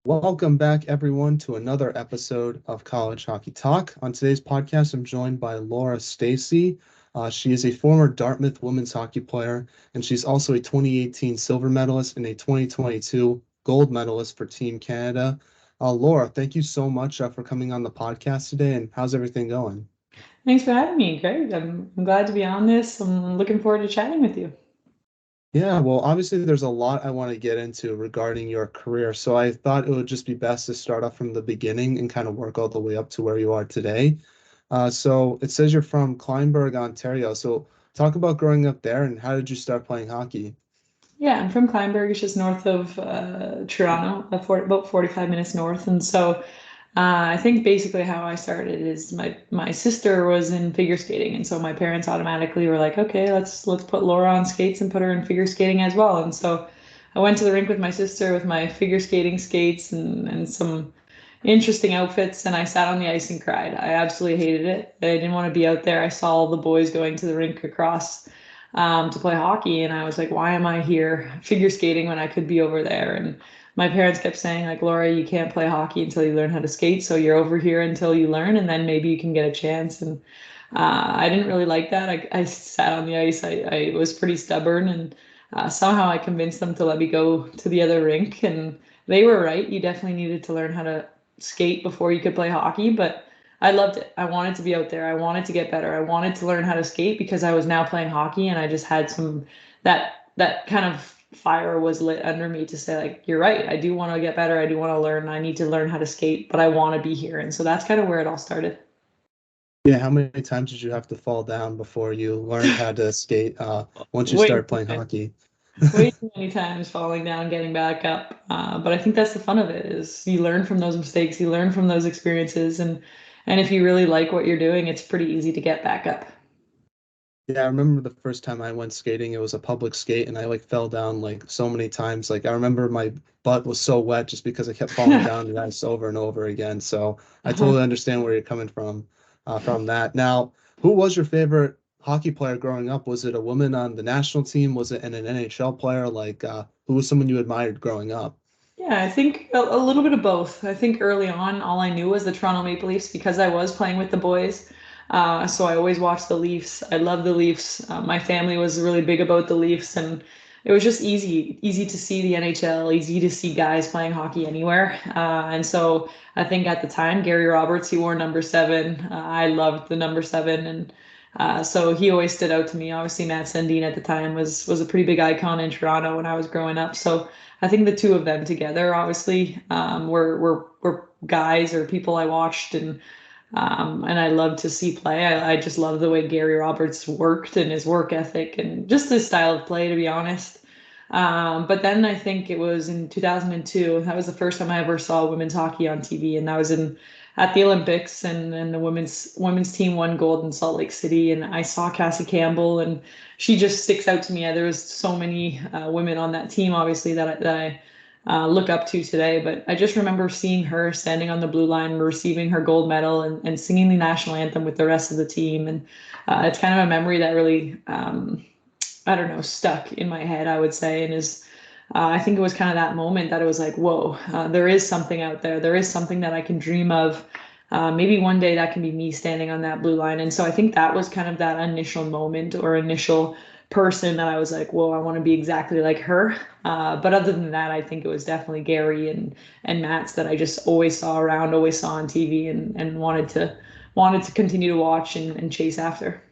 Welcome back, everyone, to another episode of College Hockey Talk. On today's podcast, I'm joined by Laura Stacey. She is a former Dartmouth women's hockey player, and she's also a 2018 silver medalist and a 2022 gold medalist for Team Canada. Laura, thank you so much for coming on the podcast today, and how's everything going? Thanks for having me. Great. I'm glad to be on this. I'm looking forward to chatting with you. Yeah, well, obviously, there's a lot I want to get into regarding your career. So I thought it would just be best to start off from the beginning and kind of work all the way up to where you are today. So it says you're from Kleinburg, Ontario. So talk about growing up there and how did you start playing hockey? Yeah, I'm from Kleinburg. It's just north of Toronto, about 45 minutes north. And so I think basically how I started is my sister was in figure skating, and so my parents automatically were like, okay, let's put Laura on skates and put her in figure skating as well. And so I went to the rink with my sister with my figure skating skates and some interesting outfits, and I sat on the ice and cried. I absolutely hated it. I didn't want to be out there. I saw all the boys going to the rink across to play hockey, and I was like, why am I here figure skating when I could be over there? And my parents kept saying, like, Laura, you can't play hockey until you learn how to skate, so you're over here until you learn, and then maybe you can get a chance. And I didn't really like that. I sat on the ice. I was pretty stubborn, and somehow I convinced them to let me go to the other rink, and they were right. You definitely needed to learn how to skate before you could play hockey, but I loved it. I wanted to be out there. I wanted to get better. I wanted to learn how to skate because I was now playing hockey, and I just had that kind of fire was lit under me to say, like, you're right. I do want to get better. I do want to learn. I need to learn how to skate, but I want to be here. And so that's kind of where it all started. Yeah, how many times did you have to fall down before you learned how to skate once you Way started playing hockey? way too many times falling down, getting back up. But I think that's the fun of it is you learn from those mistakes, you learn from those experiences, and if you really like what you're doing, it's pretty easy to get back up. Yeah, I remember the first time I went skating, it was a public skate and I like fell down like so many times. Like I remember my butt was so wet just because I kept falling down the ice over and over again. So I totally understand where you're coming from that. Now, who was your favorite hockey player growing up? Was it a woman on the national team? Was it an NHL player? Like who was someone you admired growing up? Yeah, I think a little bit of both. I think early on, all I knew was the Toronto Maple Leafs because I was playing with the boys. So I always watched the Leafs. I love the Leafs. My family was really big about the Leafs, and it was just easy to see the NHL, easy to see guys playing hockey anywhere. And so I think at the time, Gary Roberts, he wore number seven. I loved the number seven, and so he always stood out to me. Obviously, Matt Sundin at the time was a pretty big icon in Toronto when I was growing up. So I think the two of them together, obviously, were guys or people I watched and I love to see play. I just love the way Gary Roberts worked and his work ethic and just his style of play, to be honest. But then I think it was in 2002. That was the first time I ever saw women's hockey on TV, and that was in at the Olympics, and the women's team won gold in Salt Lake City, and I saw Cassie Campbell, and she just sticks out to me. There was so many women on that team, obviously, that I look up to today. But I just remember seeing her standing on the blue line, receiving her gold medal, and singing the national anthem with the rest of the team. And it's kind of a memory that really, I don't know, stuck in my head, I would say. And I think it was kind of that moment that it was like, whoa, there is something out there. There is something that I can dream of. Maybe one day that can be me standing on that blue line. And so I think that was kind of that initial moment or initial person that I was like, whoa, I want to be exactly like her. But other than that, I think it was definitely Gary and Matt's that I just always saw around, always saw on TV and wanted to continue to watch and chase after.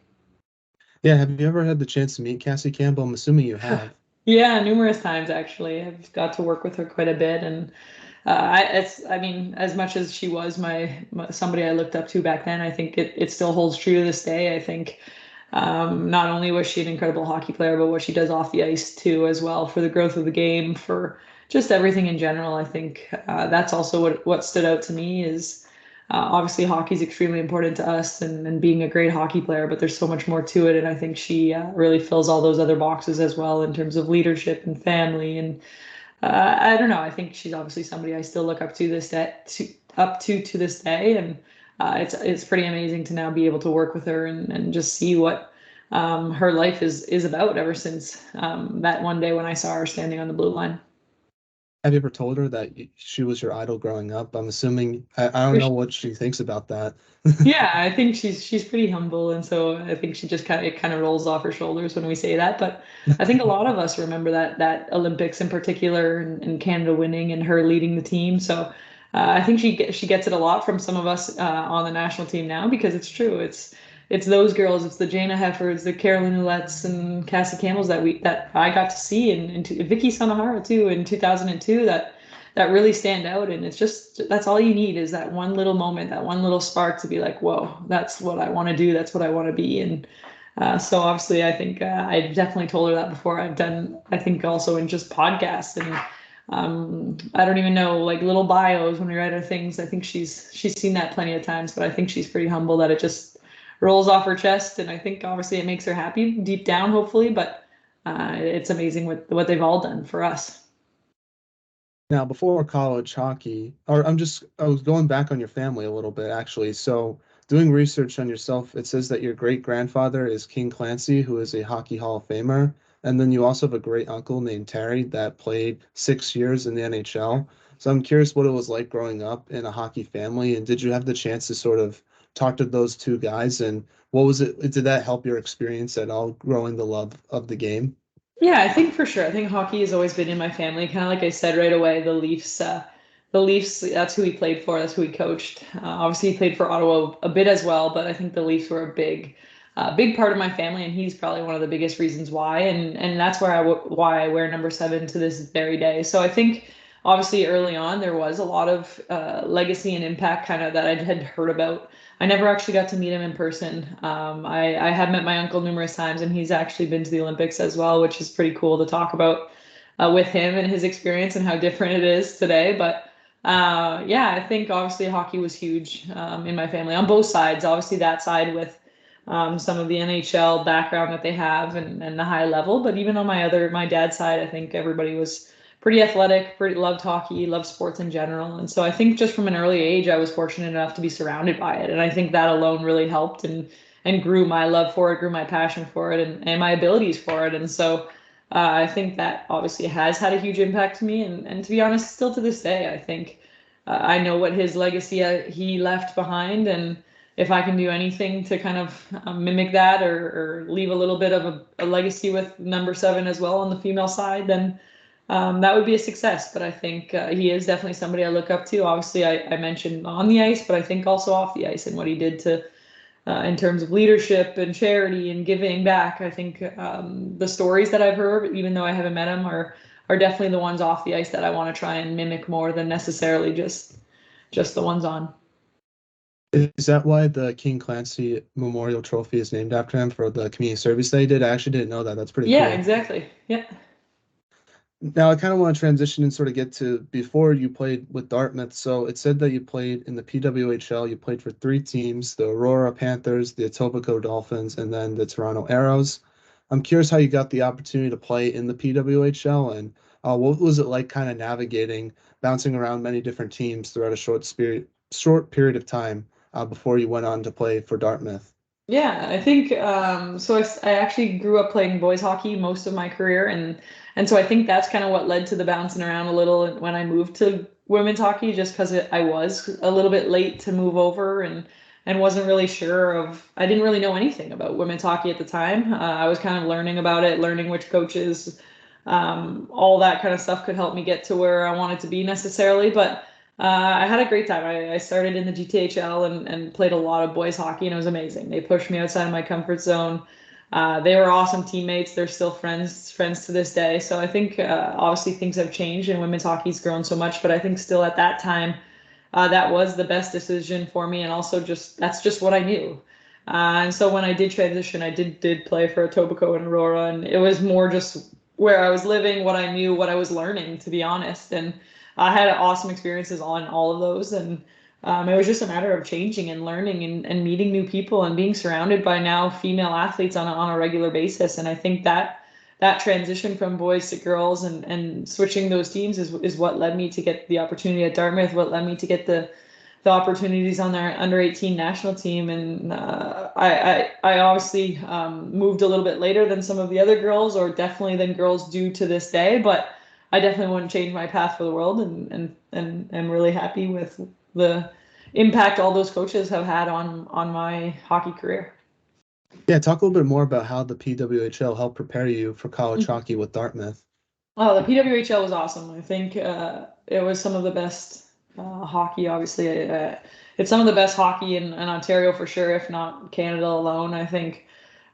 Yeah, have you ever had the chance to meet Cassie Campbell? I'm assuming you have. Yeah, numerous times actually. I've got to work with her quite a bit, and I mean, as much as she was my somebody I looked up to back then, I think it still holds true to this day. I think not only was she an incredible hockey player, but what she does off the ice too, as well, for the growth of the game, for just everything in general. I think that's also what stood out to me is obviously hockey is extremely important to us and being a great hockey player, but there's so much more to it. And I think she really fills all those other boxes as well in terms of leadership and family. And I don't know. I think she's obviously somebody I still look up to this day, to this day. And it's pretty amazing to now be able to work with her and just see what her life is about ever since that one day when I saw her standing on the blue line. Have you ever told her that she was your idol growing up? I'm assuming I don't know what she thinks about that. Yeah, I think she's pretty humble, and so I think she just kind of rolls off her shoulders when we say that. But I think a lot of us remember that Olympics in particular, and Canada winning and her leading the team. So I think she gets it a lot from some of us on the national team now because it's true. It's those girls, it's the Jana Heffords, the Carolyn Ouellets, and Cassie Campbells that I got to see, and Vicky Sanahara too in 2002 that really stand out. And it's just, that's all you need is that one little moment, that one little spark to be like, whoa, that's what I want to do. That's what I want to be. And so obviously, I think I've definitely told her that before. I've done, I think also in just podcasts and I don't even know, like little bios when we write our things. I think she's seen that plenty of times, but I think she's pretty humble that it just rolls off her chest. And I think obviously it makes her happy deep down, hopefully, but it's amazing what they've all done for us. Now, before college hockey, or I was going back on your family a little bit actually. So, doing research on yourself, it says that your great grandfather is King Clancy, who is a Hockey Hall of Famer. And then you also have a great uncle named Terry that played 6 years in the NHL. So, I'm curious what it was like growing up in a hockey family. And did you have the chance to sort of talk to those two guys? And what was it? Did that help your experience at all growing the love of the game? Yeah, I think for sure. I think hockey has always been in my family. Kind of like I said right away, the Leafs, that's who he played for. That's who he coached. Obviously, he played for Ottawa a bit as well, but I think the Leafs were a big part of my family, and he's probably one of the biggest reasons why. And that's why I wear number 7 to this very day. So I think obviously early on there was a lot of legacy and impact kind of that I had heard about. I never actually got to meet him in person. I have met my uncle numerous times, and he's actually been to the Olympics as well, which is pretty cool to talk about with him and his experience and how different it is today. But yeah, I think obviously hockey was huge in my family on both sides. Obviously, that side with some of the NHL background that they have and the high level, but even on my dad's side, I think everybody was pretty athletic, pretty loved hockey, loved sports in general. And so I think just from an early age, I was fortunate enough to be surrounded by it. And I think that alone really helped and grew my love for it, grew my passion for it and my abilities for it. And so I think that obviously has had a huge impact to me. And to be honest, still to this day, I think I know what his legacy he left behind. And if I can do anything to kind of mimic that or leave a little bit of a legacy with number 7 as well on the female side, then that would be a success. But I think he is definitely somebody I look up to. Obviously, I mentioned on the ice, but I think also off the ice and what he did to in terms of leadership and charity and giving back. I think the stories that I've heard, even though I haven't met him, are definitely the ones off the ice that I want to try and mimic more than necessarily just the ones on. Is that why the King Clancy Memorial Trophy is named after him for the community service that he did? I actually didn't know that. That's pretty Yeah, cool. exactly. Yeah. Now, I kind of want to transition and sort of get to before you played with Dartmouth. So it said that you played in the PWHL. You played for 3 teams, the Aurora Panthers, the Etobicoke Dolphins, and then the Toronto Arrows. I'm curious how you got the opportunity to play in the PWHL and what was it like kind of navigating, bouncing around many different teams throughout a short period of time before you went on to play for Dartmouth? Yeah, I think so. I actually grew up playing boys hockey most of my career, and so I think that's kind of what led to the bouncing around a little when I moved to women's hockey, just because I was a little bit late to move over and wasn't really sure of. I didn't really know anything about women's hockey at the time. I was kind of learning about it, learning which coaches, all that kind of stuff could help me get to where I wanted to be necessarily, but. I had a great time. I started in the GTHL and played a lot of boys hockey, and it was amazing. They pushed me outside of my comfort zone. They were awesome teammates. They're still friends to this day. So I think obviously things have changed and women's hockey's grown so much, but I think still at that time, that was the best decision for me, and also just that's just what I knew. And so when I did transition, I did play for Etobicoke and Aurora, and it was more just where I was living, what I knew, what I was learning, to be honest. And I had awesome experiences on all of those, and it was just a matter of changing and learning and meeting new people and being surrounded by now female athletes on a regular basis. And I think that transition from boys to girls and switching those teams is what led me to get the opportunity at Dartmouth, what led me to get the opportunities on their under 18 national team. And I obviously moved a little bit later than some of the other girls, or definitely than girls do to this day, but I definitely wouldn't change my path for the world, and I'm really happy with the impact all those coaches have had on my hockey career. Yeah, talk a little bit more about how the PWHL helped prepare you for college hockey with Dartmouth. Oh, the PWHL was awesome. I think it was some of the best hockey, obviously. It's some of the best hockey in Ontario for sure, if not Canada alone. I think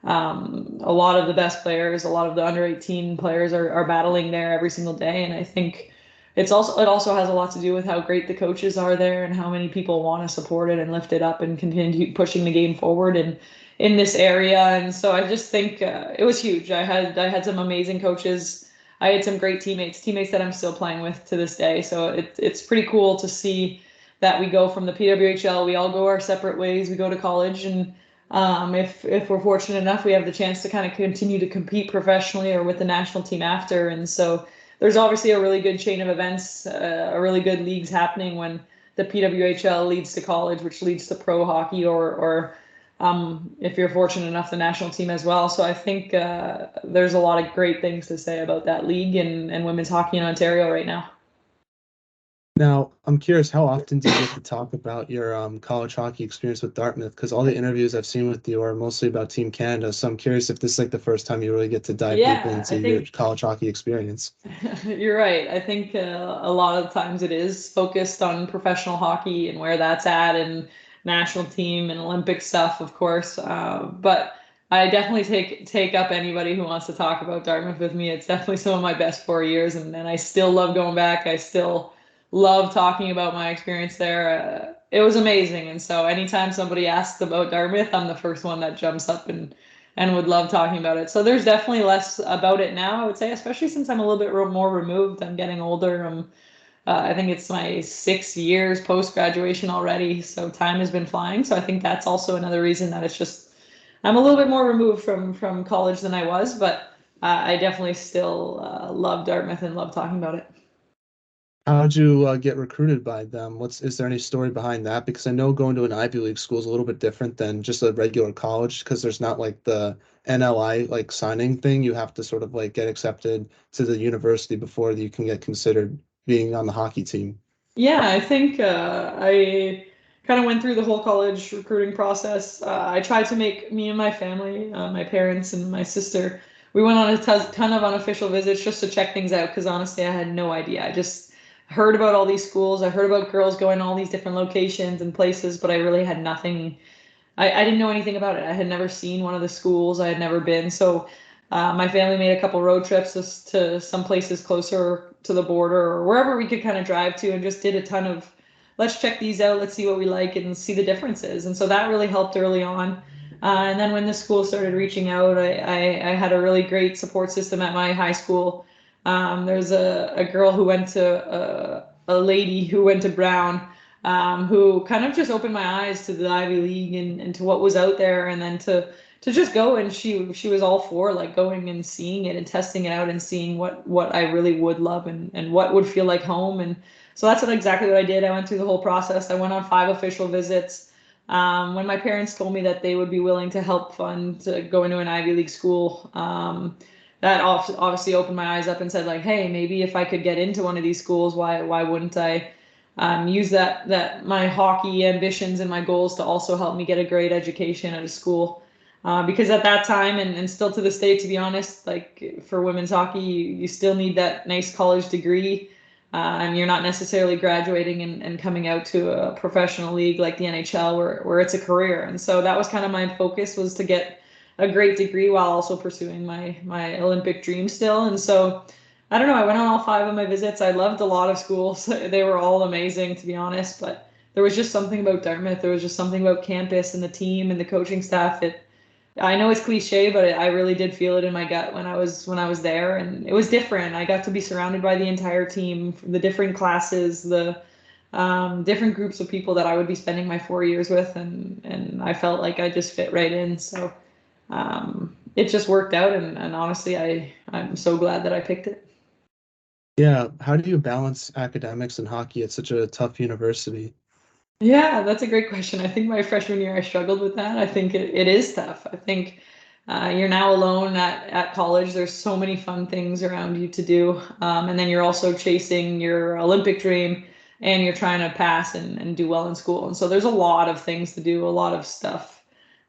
a lot of the best players, a lot of the under 18 players are battling there every single day. And I think it also has a lot to do with how great the coaches are there and how many people want to support it and lift it up and continue pushing the game forward and in this area. And so I just think it was huge. I had some amazing coaches. I had some great teammates that I'm still playing with to this day. So it's pretty cool to see that we go from the PWHL, we all go our separate ways, we go to college, and if we're fortunate enough, we have the chance to kind of continue to compete professionally or with the national team after. And so there's obviously a really good chain of events, a really good leagues happening when the PWHL leads to college, which leads to pro hockey, or if you're fortunate enough, the national team as well. So I think there's a lot of great things to say about that league and women's hockey in Ontario right now. Now, I'm curious, how often do you get to talk about your college hockey experience with Dartmouth? Because all the interviews I've seen with you are mostly about Team Canada. So I'm curious if this is like the first time you really get to dive deep Yeah, into I your think college hockey experience. you're right. I think a lot of times it is focused on professional hockey and where that's at and national team and Olympic stuff, of course. But I definitely take up anybody who wants to talk about Dartmouth with me. It's definitely some of my best 4 years, and I still love going back. I still love talking about my experience there. It was amazing, and so anytime somebody asks about Dartmouth, I'm the first one that jumps up and would love talking about it. So there's definitely less about it now, I would say, especially since I'm a little bit more removed. I'm getting older. I think it's my 6 years post graduation already, so time has been flying. So I think that's also another reason that it's just I'm a little bit more removed from college than I was, but I definitely still love Dartmouth and love talking about it. How'd you get recruited by them? Is there any story behind that? Because I know going to an Ivy League school is a little bit different than just a regular college because there's not like the NLI like signing thing. You have to sort of like get accepted to the university before you can get considered being on the hockey team. Yeah, I think I kind of went through the whole college recruiting process. I tried to make me and my family, my parents and my sister, we went on a ton of unofficial visits just to check things out because honestly, I had no idea. I just heard about all these schools. I heard about girls going to all these different locations and places, but I really had nothing. I didn't know anything about it. I had never seen one of the schools. I had never been. So my family made a couple road trips to some places closer to the border or wherever we could kind of drive to and just did a ton of let's check these out, let's see what we like and see the differences. And so that really helped early on. And then when the school started reaching out, I had a really great support system at my high school. There's a girl who went to a lady who went to Brown who kind of just opened my eyes to the Ivy League and to what was out there, and then to just go and she was all for like going and seeing it and testing it out and seeing what I really would love and what would feel like home. And so that's exactly what I did. I went through the whole process. I went on 5 official visits. When my parents told me that they would be willing to help fund to go into an Ivy League school, that obviously opened my eyes up and said like, hey, maybe if I could get into one of these schools, why wouldn't I? Use that my hockey ambitions and my goals to also help me get a great education at a school. Because at that time and still to this day, to be honest, like for women's hockey, you still need that nice college degree. And you're not necessarily graduating and coming out to a professional league like the NHL where it's a career. And so that was kind of my focus was to get a great degree while also pursuing my Olympic dream still. And so I don't know. I went on all 5 of my visits. I loved a lot of schools. They were all amazing, to be honest. But there was just something about Dartmouth. There was just something about campus and the team and the coaching staff. I know it's cliche, but I really did feel it in my gut when I was there, and it was different. I got to be surrounded by the entire team, the different classes, the different groups of people that I would be spending my 4 years with, and I felt like I just fit right in. So it just worked out, and honestly, I'm so glad that I picked it. Yeah, how do you balance academics and hockey at such a tough university? Yeah, that's a great question. I think my freshman year I struggled with that. I think it is tough. I think You're now alone at college. There's so many fun things around you to do. And then you're also chasing your Olympic dream and you're trying to pass and do well in school. And so there's a lot of things to do, a lot of stuff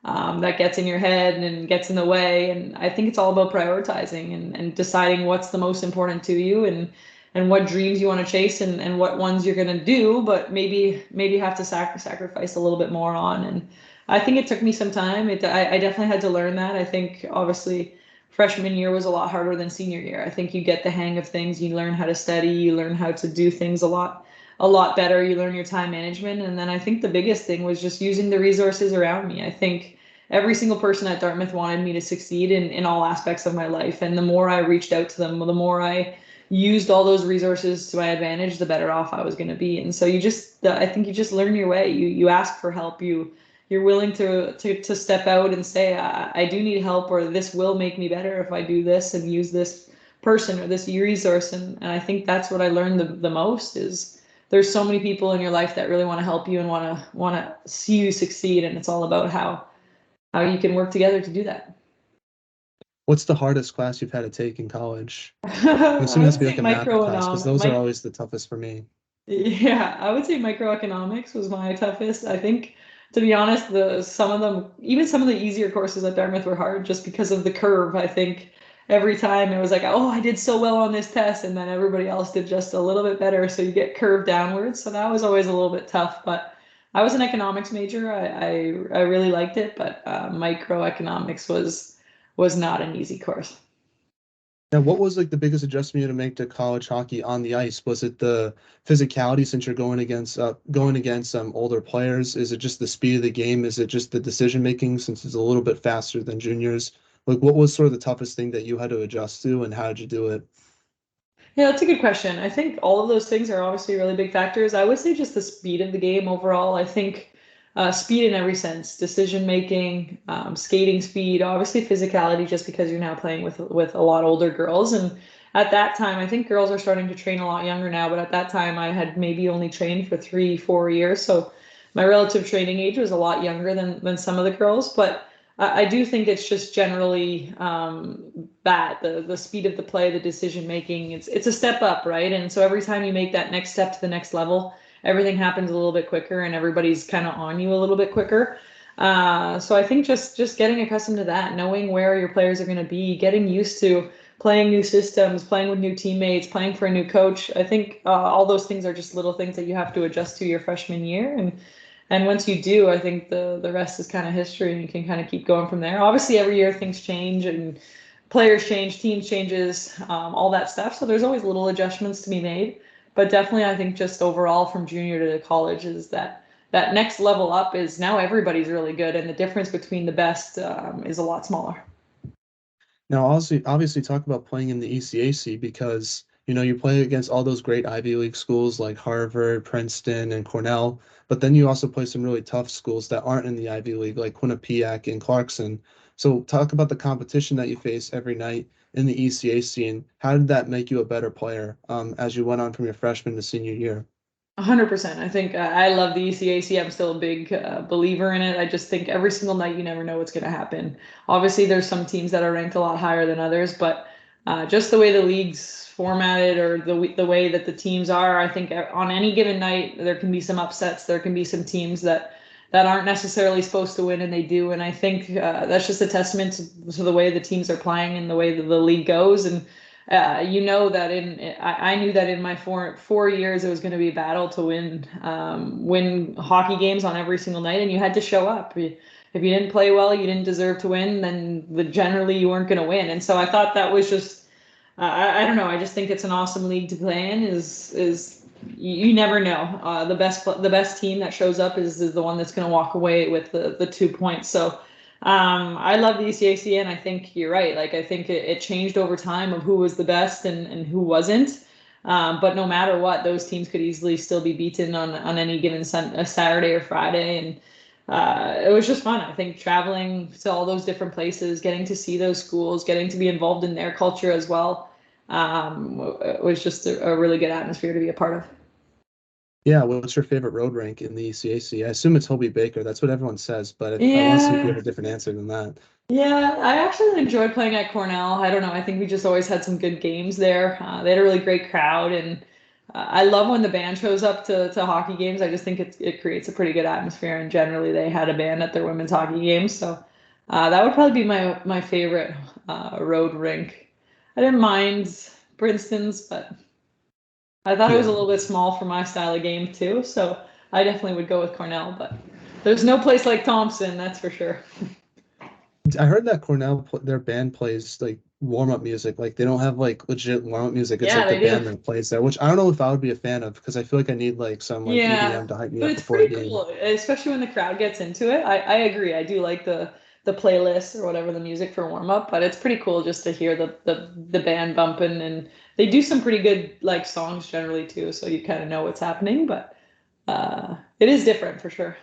that gets in your head and gets in the way. And I think it's all about prioritizing and deciding what's the most important to you and what dreams you want to chase and what ones you're going to do, but maybe have to sacrifice a little bit more on. And I think it took me some time. I definitely had to learn that. I think obviously freshman year was a lot harder than senior year. I think you get the hang of things, you learn how to study, you learn how to do things a lot better, you learn your time management. And then I think the biggest thing was just using the resources around me. I think every single person at Dartmouth wanted me to succeed in all aspects of my life. And the more I reached out to them, the more I used all those resources to my advantage, the better off I was going to be. And so I think you just learn your way. You ask for help. You're willing to step out and say, I do need help, or this will make me better if I do this and use this person or this resource. And I think that's what I learned the most is there's so many people in your life that really want to help you and want to see you succeed. And it's all about how you can work together to do that. What's the hardest class you've had to take in college? I'm I assuming it has would to be say like a math class because those are microeconomics. always the toughest for me. Yeah, I would say microeconomics was my toughest. I think, to be honest, the some of them, even some of the easier courses at Dartmouth were hard just because of the curve. I think every time it was like, oh, I did so well on this test, and then everybody else did just a little bit better, so you get curved downwards. So that was always a little bit tough. But I was an economics major. I really liked it, but microeconomics was not an easy course. Now, what was like the biggest adjustment you had to make to college hockey on the ice? Was it the physicality since you're going against older players? Is it just the speed of the game? Is it just the decision making since it's a little bit faster than juniors? Like, what was sort of the toughest thing that you had to adjust to, and how did you do it? Yeah, that's a good question. I think all of those things are obviously really big factors. I would say just the speed of the game overall. I think speed in every sense, decision making, skating speed, obviously physicality, just because you're now playing with a lot older girls. And at that time, I think girls are starting to train a lot younger now, but at that time, I had maybe only trained for 3, 4 years, so my relative training age was a lot younger than some of the girls. But I do think it's just generally that the speed of the play, the decision making, it's a step up, right? And so every time you make that next step to the next level, everything happens a little bit quicker and everybody's kind of on you a little bit quicker. So I think just getting accustomed to that, knowing where your players are going to be, getting used to playing new systems, playing with new teammates, playing for a new coach. I think all those things are just little things that you have to adjust to your freshman year. And once you do, I think the rest is kind of history and you can kind of keep going from there. Obviously, every year things change and players change, teams changes, all that stuff. So there's always little adjustments to be made. But definitely, I think just overall from junior to college is that next level up is now everybody's really good, and the difference between the best is a lot smaller. Now, obviously, talk about playing in the ECAC because you play against all those great Ivy League schools like Harvard, Princeton, and Cornell, but then you also play some really tough schools that aren't in the Ivy League like Quinnipiac and Clarkson. So, talk about the competition that you face every night in the ECAC and how did that make you a better player as you went on from your freshman to senior year? 100%. I think I love the ECAC. I'm still a big believer in it. I just think every single night you never know what's going to happen. Obviously, there's some teams that are ranked a lot higher than others, but just the way the league's formatted or the way that the teams are, I think on any given night there can be some upsets. There can be some teams that aren't necessarily supposed to win and they do. And I think that's just a testament to the way the teams are playing and the way that the league goes. And you know that I knew that in my 4 years it was going to be a battle to win hockey games on every single night, and you had to show up. If you didn't play well, you didn't deserve to win, then generally you weren't going to win. And so I thought that was just I don't know. I just think it's an awesome league to play in. Is you never know. The best team that shows up is the one that's going to walk away with the 2 points. So I love the ECAC, and I think you're right. Like I think it changed over time of who was the best and who wasn't. But no matter what, those teams could easily still be beaten on any given Saturday or Friday, and it was just fun. I think traveling to all those different places, getting to see those schools, getting to be involved in their culture as well, was just a really good atmosphere to be a part of. Yeah, what's your favorite road rank in the ECAC? I assume it's Hobie Baker. That's what everyone says, but I want to see if you have Yeah. a different answer than that. Yeah, I actually enjoyed playing at Cornell. I don't know. I think we just always had some good games there. They had a really great crowd, and I love when the band shows up to hockey games. I just think it creates a pretty good atmosphere, and generally they had a band at their women's hockey games. So that would probably be my favorite road rink. I didn't mind Princeton's, but I thought it was a Yeah. little bit small for my style of game too. So I definitely would go with Cornell, but there's no place like Thompson, that's for sure. I heard that their band plays like warm-up music. Like they don't have like legit warm-up music. It's Yeah, like the they do. band that plays there, which I don't know if I would be a fan of because I feel like I need like some like Yeah, EDM to hype me but up it's before a pretty game. cool, especially when the crowd gets into it. I agree. I do like the playlist or whatever the music for warm up, but it's pretty cool just to hear the band bumping, and they do some pretty good like songs generally too, so you kind of know what's happening, but it is different for sure.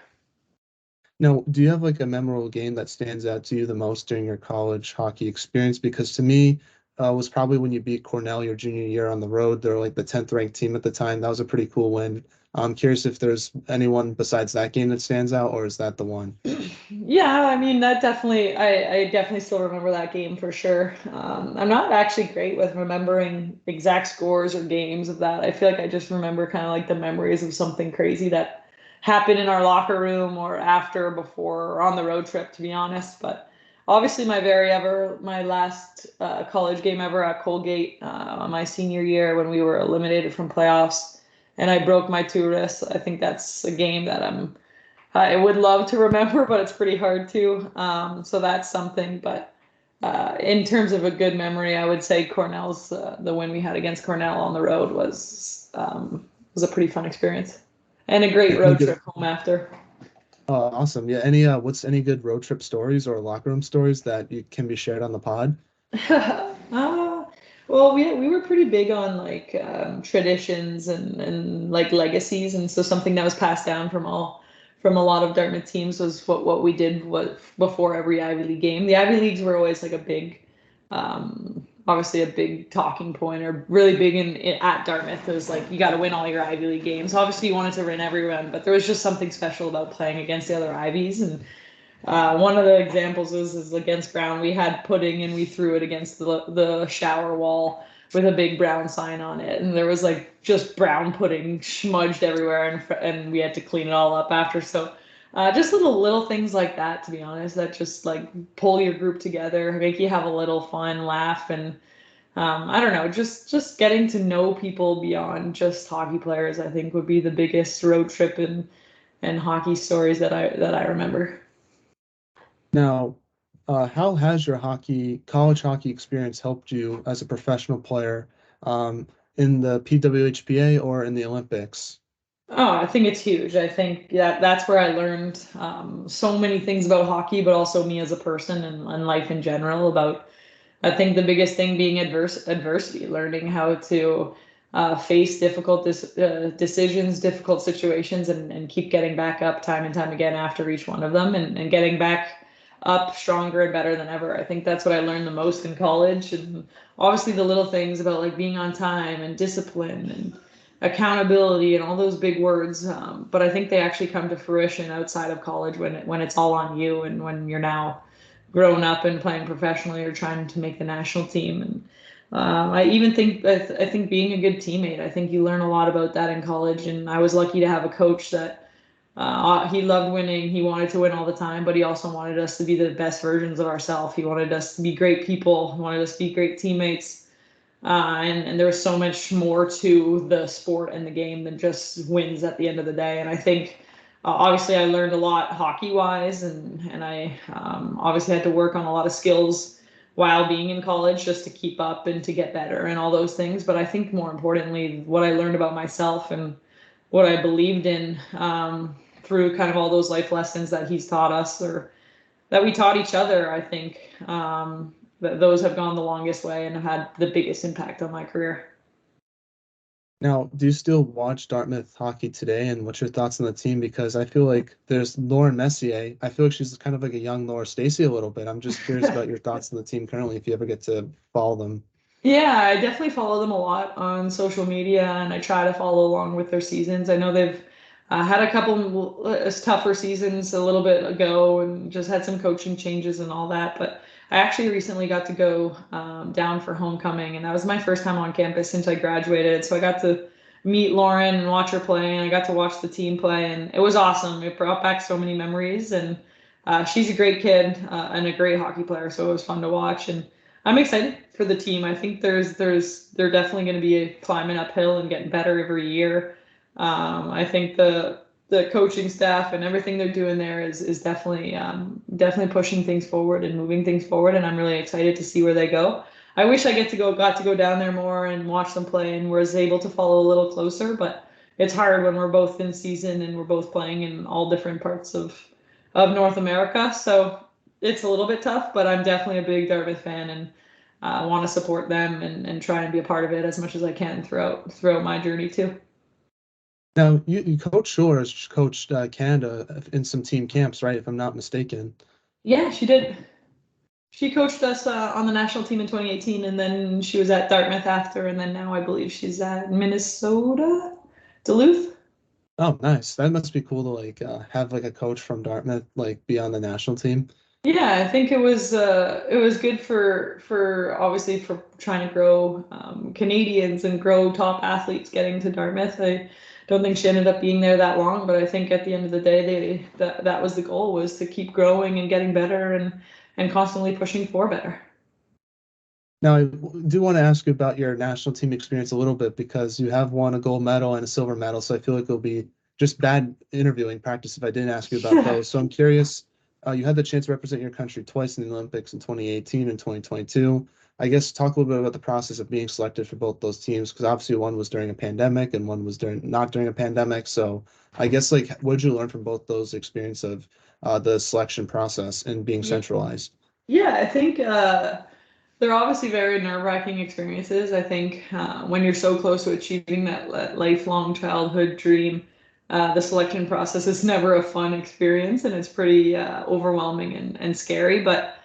Now, do you have like a memorable game that stands out to you the most during your college hockey experience? Because to me, was probably when you beat Cornell your junior year on the road. They're like the 10th ranked team at the time. That was a pretty cool win. I'm curious if there's anyone besides that game that stands out, or is that the one? Yeah, I mean that definitely I definitely still remember that game for sure. I'm not actually great with remembering exact scores or games of that. I feel like I just remember kind of like the memories of something crazy that happened in our locker room or after, before, or on the road trip, to be honest. But obviously my last college game ever at Colgate my senior year when we were eliminated from playoffs and I broke my two wrists. I think that's a game that I would love to remember, but it's pretty hard to. So that's something. But in terms of a good memory, I would say Cornell's the win we had against Cornell on the road was a pretty fun experience and a great Any road good? trip home after. Awesome. Yeah. What's any good road trip stories or locker room stories that you can be shared on the pod? uh, well, we were pretty big on like traditions and like legacies, and so something that was passed down from a lot of Dartmouth teams was what we did was before every Ivy League game. The Ivy Leagues were always like a big, obviously a big talking point, or really big at Dartmouth. It was like you got to win all your Ivy League games. Obviously, you wanted to win everyone, but there was just something special about playing against the other Ivies, and one of the examples is against Brown. We had pudding and we threw it against the shower wall with a big brown sign on it, and there was like just brown pudding smudged everywhere, and we had to clean it all up after. So just little things like that, to be honest, that just like pull your group together, make you have a little fun, laugh, and I don't know, just getting to know people beyond just hockey players. I think would be the biggest road trip and hockey stories that I remember. Now, how has your college hockey experience helped you as a professional player, in the PWHPA or in the Olympics? Oh, I think it's huge. I think that's where I learned so many things about hockey, but also me as a person and life in general. About I think the biggest thing being adversity, learning how to face difficult decisions, difficult situations, and keep getting back up time and time again after each one of them, and getting back up stronger and better than ever. I think that's what I learned the most in college, and obviously the little things about like being on time and discipline and accountability and all those big words. But I think they actually come to fruition outside of college when it's all on you, and when you're now grown up and playing professionally or trying to make the national team. And I even think I think being a good teammate. I think you learn a lot about that in college. And I was lucky to have a coach that he loved winning. He wanted to win all the time, but he also wanted us to be the best versions of ourselves. He wanted us to be great people. He wanted us to be great teammates. And there was so much more to the sport and the game than just wins at the end of the day. And I think obviously I learned a lot hockey wise, and I obviously had to work on a lot of skills while being in college just to keep up and to get better and all those things. But I think more importantly, what I learned about myself and what I believed in through kind of all those life lessons that he's taught us, or that we taught each other, I think those have gone the longest way and have had the biggest impact on my career. Now, do you still watch Dartmouth hockey today, and what's your thoughts on the team? Because I feel like there's Lauren Messier. I feel like she's kind of like a young Laura Stacey a little bit. I'm just curious about your thoughts on the team currently, if you ever get to follow them. Yeah, I definitely follow them a lot on social media, and I try to follow along with their seasons. I know they've Had a couple tougher seasons a little bit ago and just had some coaching changes and all that. But I actually recently got to go down for homecoming, and that was my first time on campus since I graduated. So I got to meet Lauren and watch her play, and I got to watch the team play, and it was awesome. It brought back so many memories, and she's a great kid and a great hockey player, so it was fun to watch. And I'm excited for the team. I think they're definitely going to be climbing uphill and getting better every year. I think the coaching staff and everything they're doing there is definitely definitely pushing things forward and moving things forward, and I'm really excited to see where they go. I wish I got to go down there more and watch them play and was able to follow a little closer, but it's hard when we're both in season and we're both playing in all different parts of North America. So it's a little bit tough, but I'm definitely a big Dartmouth fan and want to support them and try and be a part of it as much as I can throughout my journey too. Now, you Coach Shore has coached Canada in some team camps, right? If I'm not mistaken. Yeah, she did. She coached us on the national team in 2018, and then she was at Dartmouth after, and then now I believe she's at Minnesota, Duluth. Oh, nice. That must be cool to like have like a coach from Dartmouth like be on the national team. Yeah, I think it was good for obviously for trying to grow Canadians and grow top athletes getting to Dartmouth. I don't think she ended up being there that long, but I think at the end of the day, that was the goal, was to keep growing and getting better and constantly pushing for better. Now, I do want to ask you about your national team experience a little bit because you have won a gold medal and a silver medal. So I feel like it'll be just bad interviewing practice if I didn't ask you about Yeah. those. So I'm curious, you had the chance to represent your country twice in the Olympics in 2018 and 2022. I guess talk a little bit about the process of being selected for both those teams because obviously one was during a pandemic and one was during not during a pandemic. So I guess like what did you learn from both those experience of the selection process and being centralized? Yeah, I think they're obviously very nerve-wracking experiences. I think when you're so close to achieving that lifelong childhood dream, the selection process is never a fun experience, and it's pretty overwhelming and scary. But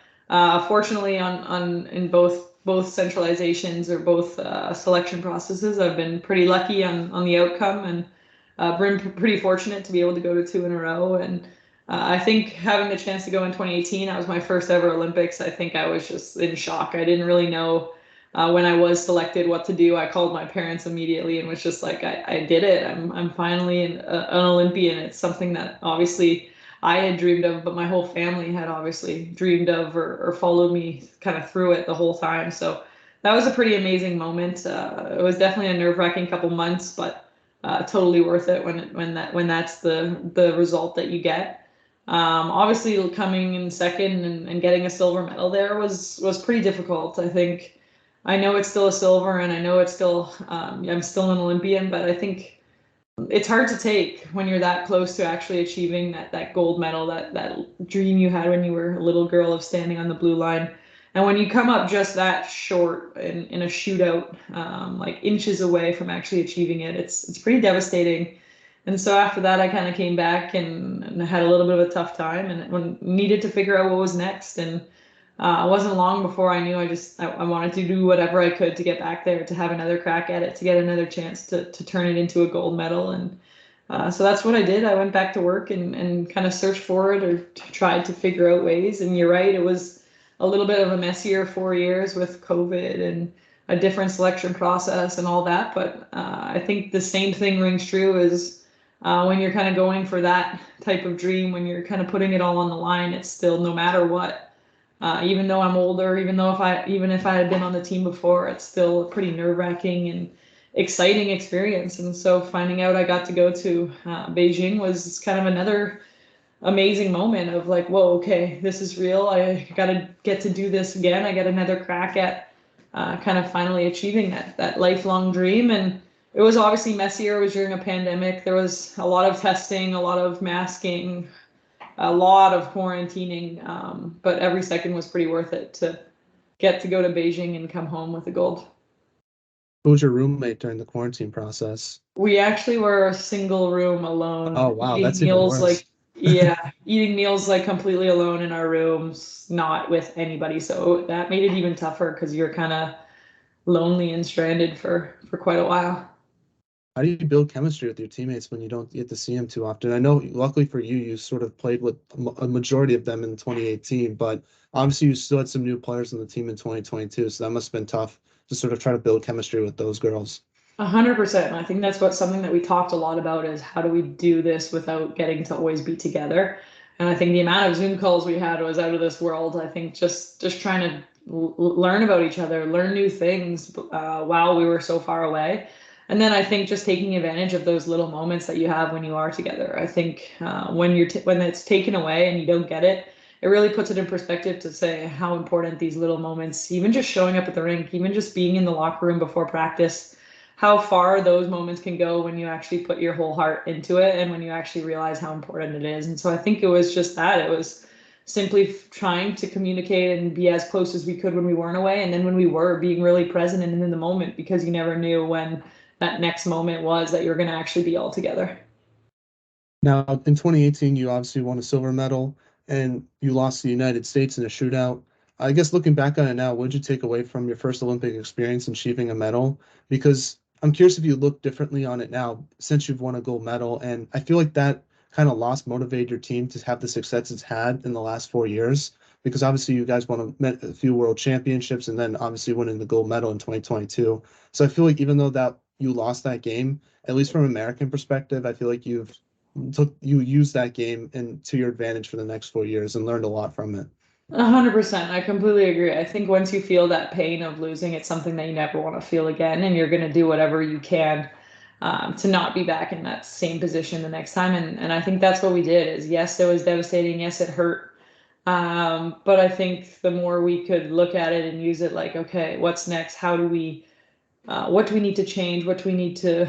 fortunately, on in both centralizations or both selection processes, I've been pretty lucky on the outcome and been pretty fortunate to be able to go to two in a row. And I think having the chance to go in 2018, that was my first ever Olympics. I think I was just in shock. I didn't really know when I was selected what to do. I called my parents immediately and was just like, I did it. I'm finally an Olympian. It's something that obviously I had dreamed of, but my whole family had obviously dreamed of or followed me kind of through it the whole time. So that was a pretty amazing moment. It was definitely a nerve-wracking couple months, but totally worth it when that's the result that you get. Obviously, coming in second and getting a silver medal there was pretty difficult. I think I know it's still a silver, and I know it's still I'm still an Olympian, but I think it's hard to take when you're that close to actually achieving that gold medal, that dream you had when you were a little girl of standing on the blue line. And when you come up just that short in a shootout, like inches away from actually achieving it, it's pretty devastating. And so after that, I kind of came back and had a little bit of a tough time and when needed to figure out what was next. And it wasn't long before I knew I wanted to do whatever I could to get back there, to have another crack at it, to get another chance to turn it into a gold medal. And so that's what I did. I went back to work and kind of searched for it or tried to figure out ways. And you're right, it was a little bit of a messier 4 years with COVID and a different selection process and all that. But I think the same thing rings true as when you're kind of going for that type of dream, when you're kind of putting it all on the line, it's still no matter what. Even though I'm older, even if I had been on the team before, it's still a pretty nerve-wracking and exciting experience. And so finding out I got to go to Beijing was kind of another amazing moment of like, whoa, okay, this is real. I got to get to do this again. I got another crack at kind of finally achieving that lifelong dream. And it was obviously messier. It was during a pandemic. There was a lot of testing, a lot of masking, a lot of quarantining, but every second was pretty worth it to get to go to Beijing and come home with the gold. Who was your roommate during the quarantine process? We actually were a single room alone, Oh, wow, that's even worse. eating meals like completely alone in our rooms, not with anybody. So that made it even tougher because you're kind of lonely and stranded for quite a while. How do you build chemistry with your teammates when you don't get to see them too often? I know, luckily for you, you sort of played with a majority of them in 2018, but obviously you still had some new players on the team in 2022, so that must have been tough to sort of try to build chemistry with those girls. 100%. And I think that's what something that we talked a lot about is how do we do this without getting to always be together. And I think the amount of Zoom calls we had was out of this world. I think just trying to learn about each other, learn new things while we were so far away. And then I think just taking advantage of those little moments that you have when you are together. I think when it's taken away and you don't get it, it really puts it in perspective to say how important these little moments, even just showing up at the rink, even just being in the locker room before practice, how far those moments can go when you actually put your whole heart into it and when you actually realize how important it is. And so I think it was just that. It was simply trying to communicate and be as close as we could when we weren't away. And then when we were, being really present and in the moment because you never knew when that next moment was that you were going to actually be all together. Now, in 2018, you obviously won a silver medal and you lost to the United States in a shootout. I guess looking back on it now, what did you take away from your first Olympic experience in achieving a medal? Because I'm curious if you look differently on it now since you've won a gold medal. And I feel like that kind of loss motivated your team to have the success it's had in the last 4 years. Because obviously you guys won a few world championships and then obviously winning the gold medal in 2022. So I feel like even though that you lost that game, at least from an American perspective, I feel like you used that game and to your advantage for the next 4 years and learned a lot from it. 100%. I completely agree. I think once you feel that pain of losing, it's something that you never want to feel again, and you're going to do whatever you can to not be back in that same position the next time. And I think that's what we did. Is yes, it was devastating. Yes, it hurt. But I think the more we could look at it and use it like, okay, what's next? What do we need to change? What do we need to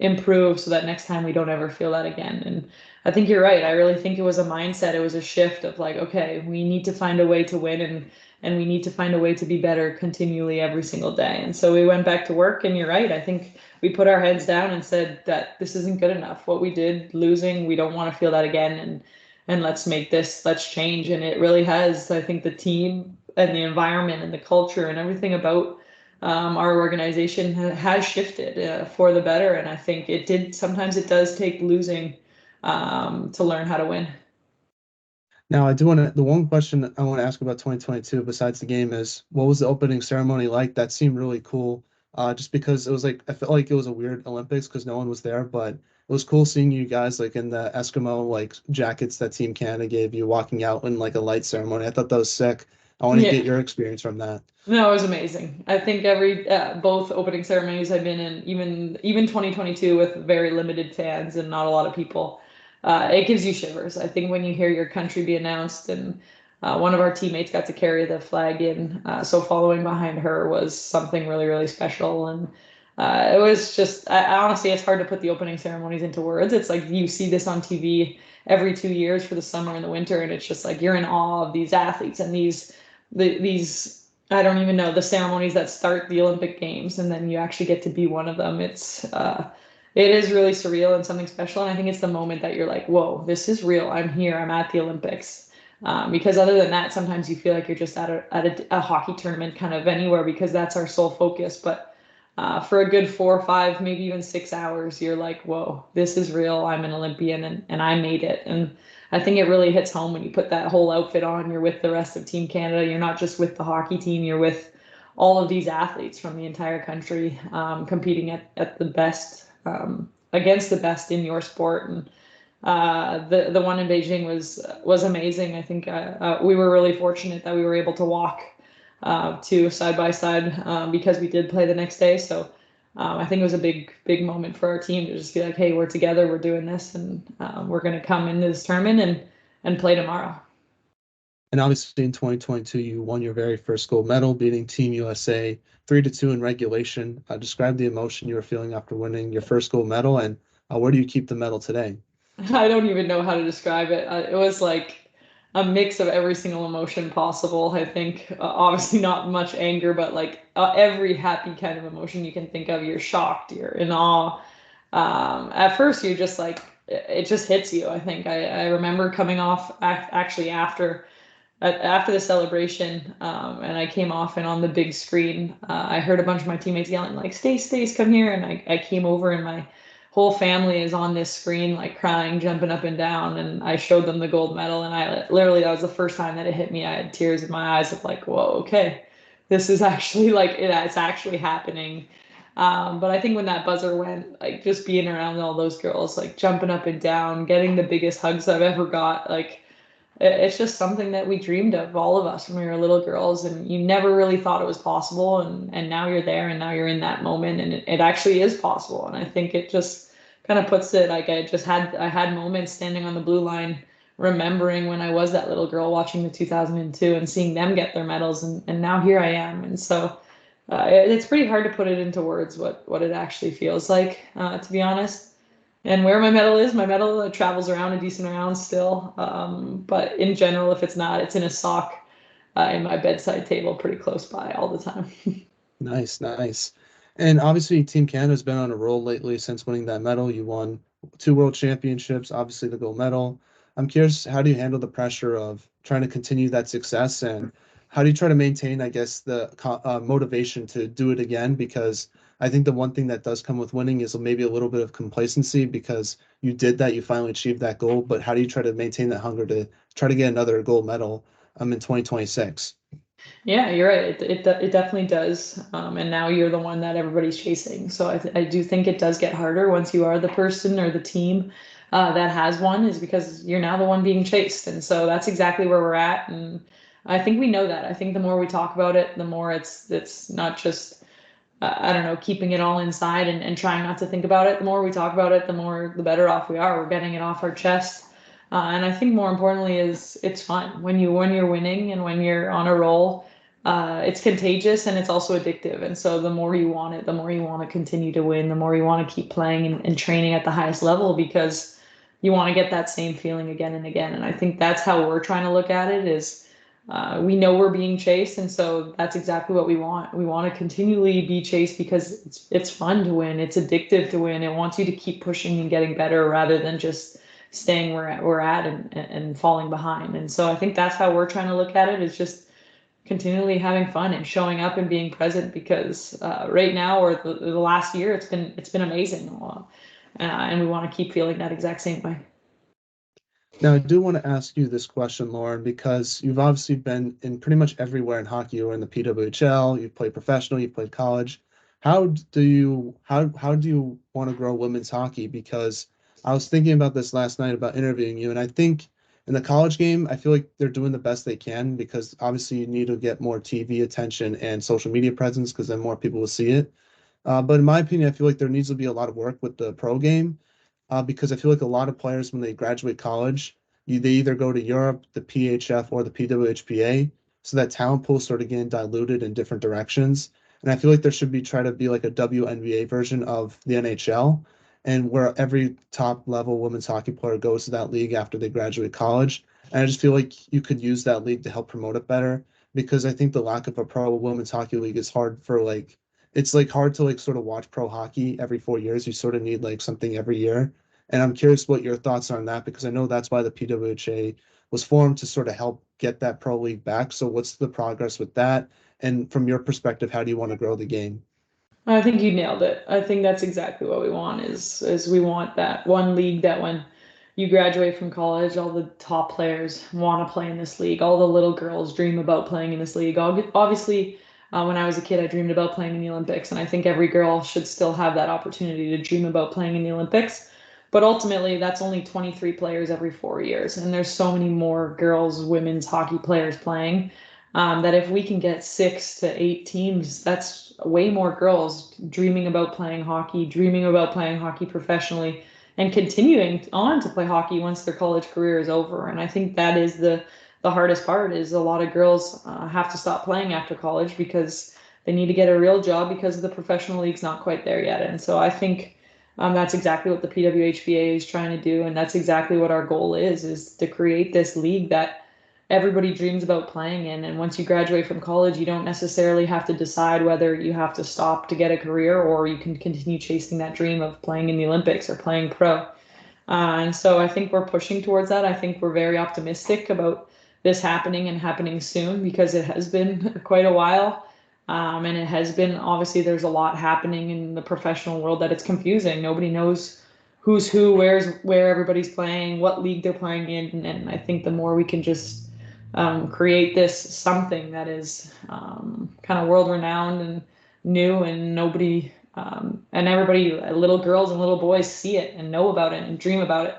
improve so that next time we don't ever feel that again? And I think you're right. I really think it was a mindset. It was a shift of like, okay, we need to find a way to win and we need to find a way to be better continually every single day. And so we went back to work and you're right. I think we put our heads down and said that this isn't good enough. What we did losing, we don't want to feel that again and let's change. And it really has, I think the team and the environment and the culture and everything about our organization has shifted for the better. And I think sometimes it does take losing to learn how to win. Now, the one question I want to ask about 2022 besides the game is what was the opening ceremony like? That seemed really cool. Just because it was like, I felt like it was a weird Olympics because no one was there, but it was cool seeing you guys like in the Eskimo like jackets that Team Canada gave you walking out in like a light ceremony. I thought that was sick. I want to Yeah. get your experience from that. No, it was amazing. I think every both opening ceremonies I've been in, even 2022 with very limited fans and not a lot of people, it gives you shivers. I think when you hear your country be announced and one of our teammates got to carry the flag in, so following behind her was something really, really special. And it was just, honestly, it's hard to put the opening ceremonies into words. It's like you see this on TV every 2 years for the summer and the winter, and it's just like you're in awe of these athletes and these I don't even know the ceremonies that start the Olympic Games, and then you actually get to be one of them. It is really surreal and something special, and I think it's the moment that you're like, whoa, this is real. I'm here. I'm at the Olympics. Because other than that, sometimes you feel like you're just at a hockey tournament kind of anywhere because that's our sole focus. But for a good 4 or 5, maybe even 6 hours, you're like, whoa, this is real. I'm an Olympian and I made it. And I think it really hits home when you put that whole outfit on. You're with the rest of Team Canada. You're not just with the hockey team, you're with all of these athletes from the entire country competing at the best, against the best in your sport. And the one in Beijing was amazing. I think we were really fortunate that we were able to walk to side by side because we did play the next day. So I think it was a big moment for our team to just be like, hey, we're together, we're doing this, and we're going to come into this tournament and play tomorrow. And obviously in 2022, you won your very first gold medal, beating Team USA 3-2 in regulation. Describe the emotion you were feeling after winning your first gold medal, and where do you keep the medal today? I don't even know how to describe it. It was like a mix of every single emotion possible. I think obviously not much anger, but like every happy kind of emotion you can think of. You're shocked, you're in awe. At first, you're just like it just hits you. I think I remember coming off actually after. after the celebration, and I came off and on the big screen, I heard a bunch of my teammates yelling like, "Stace, Stace, come here!" And I came over and my whole family is on this screen like crying, jumping up and down, and I showed them the gold medal, and I literally that was the first time that it hit me. I had tears in my eyes of like, "Whoa, okay, this is actually like it's actually happening." But I think when that buzzer went, like just being around all those girls, like jumping up and down, getting the biggest hugs I've ever got, like it's just something that we dreamed of, all of us, when we were little girls, and you never really thought it was possible. And now you're there, and now you're in that moment, and it actually is possible. And I think it just kind of puts it like I had moments standing on the blue line, remembering when I was that little girl watching the 2002 and seeing them get their medals, and now here I am. And so it's pretty hard to put it into words what it actually feels like, to be honest. And where my medal travels around a decent amount still. But in general, if it's not, it's in a sock in my bedside table pretty close by all the time. Nice, nice. And obviously, Team Canada's been on a roll lately since winning that medal. You won two world championships, obviously the gold medal. I'm curious, how do you handle the pressure of trying to continue that success, and how do you try to maintain, I guess, the motivation to do it again? Because I think the one thing that does come with winning is maybe a little bit of complacency because you did that, you finally achieved that goal. But how do you try to maintain that hunger to try to get another gold medal in 2026? Yeah, you're right. It definitely does. And now you're the one that everybody's chasing. So I do think it does get harder once you are the person or the team that has won, is because you're now the one being chased. And so that's exactly where we're at. And I think we know that. I think the more we talk about it, the more it's not just I don't know, keeping it all inside and trying not to think about it. The more we talk about it, the better off we are. We're getting it off our chest. And I think more importantly is it's fun when you're winning and when you're on a roll. It's contagious and it's also addictive. And so the more you want it, the more you want to continue to win, the more you want to keep playing and training at the highest level because you want to get that same feeling again and again. And I think that's how we're trying to look at it is we know we're being chased, and so that's exactly what we want. We want to continually be chased because it's fun to win. It's addictive to win. It wants you to keep pushing and getting better rather than just staying where we're at and falling behind. And so I think that's how we're trying to look at it is just continually having fun and showing up and being present because right now or the last year it's been amazing. And we want to keep feeling that exact same way. Now, I do want to ask you this question, Lauren, because you've obviously been in pretty much everywhere in hockey. You were in the PWHL, you've played professional, you've played college. How do you want to grow women's hockey? Because I was thinking about this last night about interviewing you, and I think in the college game, I feel like they're doing the best they can because obviously you need to get more TV attention and social media presence because then more people will see it. But in my opinion, I feel like there needs to be a lot of work with the pro game because I feel like a lot of players when they graduate college, they either go to Europe, the PHF, or the PWHPA, so that talent pool sort of getting diluted in different directions. And I feel like there should be try to be like a WNBA version of the NHL, and where every top level women's hockey player goes to that league after they graduate college. And I just feel like you could use that league to help promote it better because I think the lack of a pro women's hockey league is hard for like it's like hard to like sort of watch pro hockey every 4 years. You sort of need like something every year. And I'm curious what your thoughts are on that because I know that's why the PWHA was formed to sort of help get that pro league back. So what's the progress with that? And from your perspective, how do you want to grow the game? I think you nailed it. I think that's exactly what we want is we want that one league that when you graduate from college, all the top players want to play in this league. All the little girls dream about playing in this league. Obviously, when I was a kid, I dreamed about playing in the Olympics, and I think every girl should still have that opportunity to dream about playing in the Olympics. But ultimately, that's only 23 players every 4 years, and there's so many more girls, women's hockey players playing that if we can get 6 to 8 teams, that's way more girls dreaming about playing hockey, dreaming about playing hockey professionally, and continuing on to play hockey once their college career is over. And I think that is the hardest part is a lot of girls have to stop playing after college because they need to get a real job because the professional league's not quite there yet. And so I think that's exactly what the PWHPA is trying to do, and that's exactly what our goal is to create this league that everybody dreams about playing in. And once you graduate from college, you don't necessarily have to decide whether you have to stop to get a career or you can continue chasing that dream of playing in the Olympics or playing pro. And so I think we're pushing towards that. I think we're very optimistic about this happening and happening soon because it has been quite a while. And it has been obviously there's a lot happening in the professional world that it's confusing. Nobody knows who's who, where everybody's playing, what league they're playing in. And I think the more we can just create this something that is kind of world renowned and new and nobody and everybody, little girls and little boys see it and know about it and dream about it.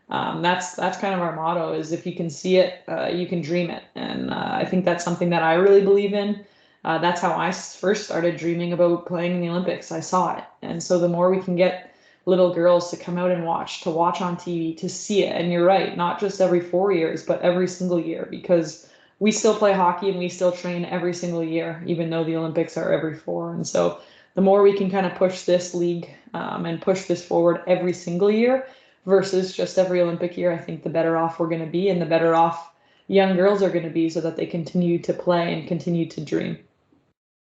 That's kind of our motto is if you can see it, you can dream it. And I think that's something that I really believe in. That's how I first started dreaming about playing in the Olympics. I saw it. And so the more we can get little girls to come out and watch, to watch on TV, to see it. And you're right, not just every 4 years, but every single year, because we still play hockey and we still train every single year, even though the Olympics are every four. And so the more we can kind of push this league and push this forward every single year versus just every Olympic year, I think the better off we're going to be and the better off young girls are going to be so that they continue to play and continue to dream.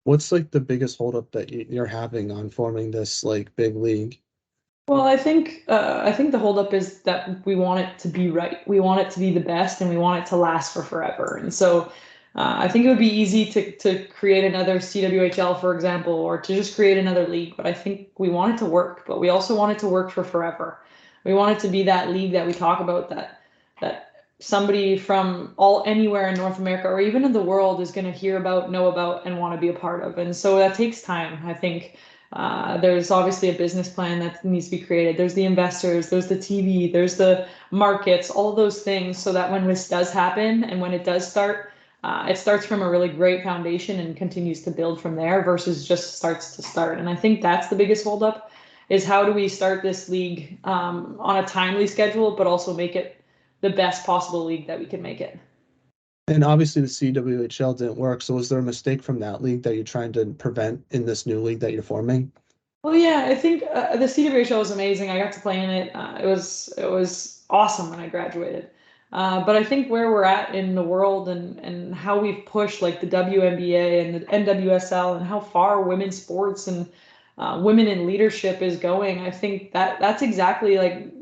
What's like the biggest holdup that you're having on forming this like big league? Well, I think the holdup is that we want it to be right. We want it to be the best, and we want it to last for forever. And so, I think it would be easy to create another CWHL, for example, or to just create another league. But I think we want it to work, but we also want it to work for forever. We want it to be that league that we talk about that somebody from all anywhere in North America or even in the world is going to hear about, know about, and want to be a part of. And so that takes time. I think there's obviously a business plan that needs to be created. There's the investors, there's the TV, there's the markets, all those things, so that when this does happen and when it does start, it starts from a really great foundation and continues to build from there versus just starts to start. And I think that's the biggest holdup is how do we start this league on a timely schedule, but also make it the best possible league that we can make it. And obviously the CWHL didn't work, so was there a mistake from that league that you're trying to prevent in this new league that you're forming? Well, yeah, I think the CWA was amazing. I got to play in it. It was awesome when I graduated. But I think where we're at in the world and how we've pushed like the WNBA and the NWSL and how far women's sports and women in leadership is going, I think that's exactly like